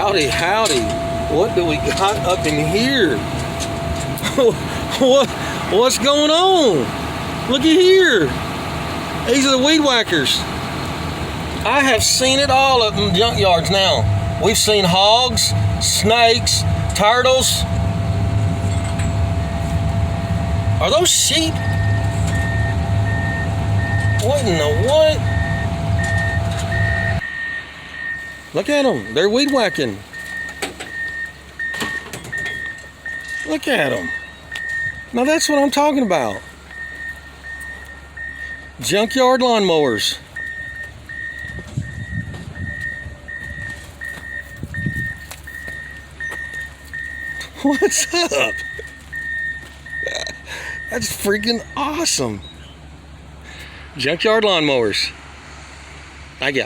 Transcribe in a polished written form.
Howdy, howdy. What do we got up in here? What's going on? Look at here. These are the weed whackers. I have seen it all up in junkyards now. We've seen hogs, snakes, turtles. Are those sheep? What in the what? Look at them. They're weed whacking. Look at them. Now that's what I'm talking about. Junkyard lawnmowers. What's up? That's freaking awesome. Junkyard lawnmowers. Thank you.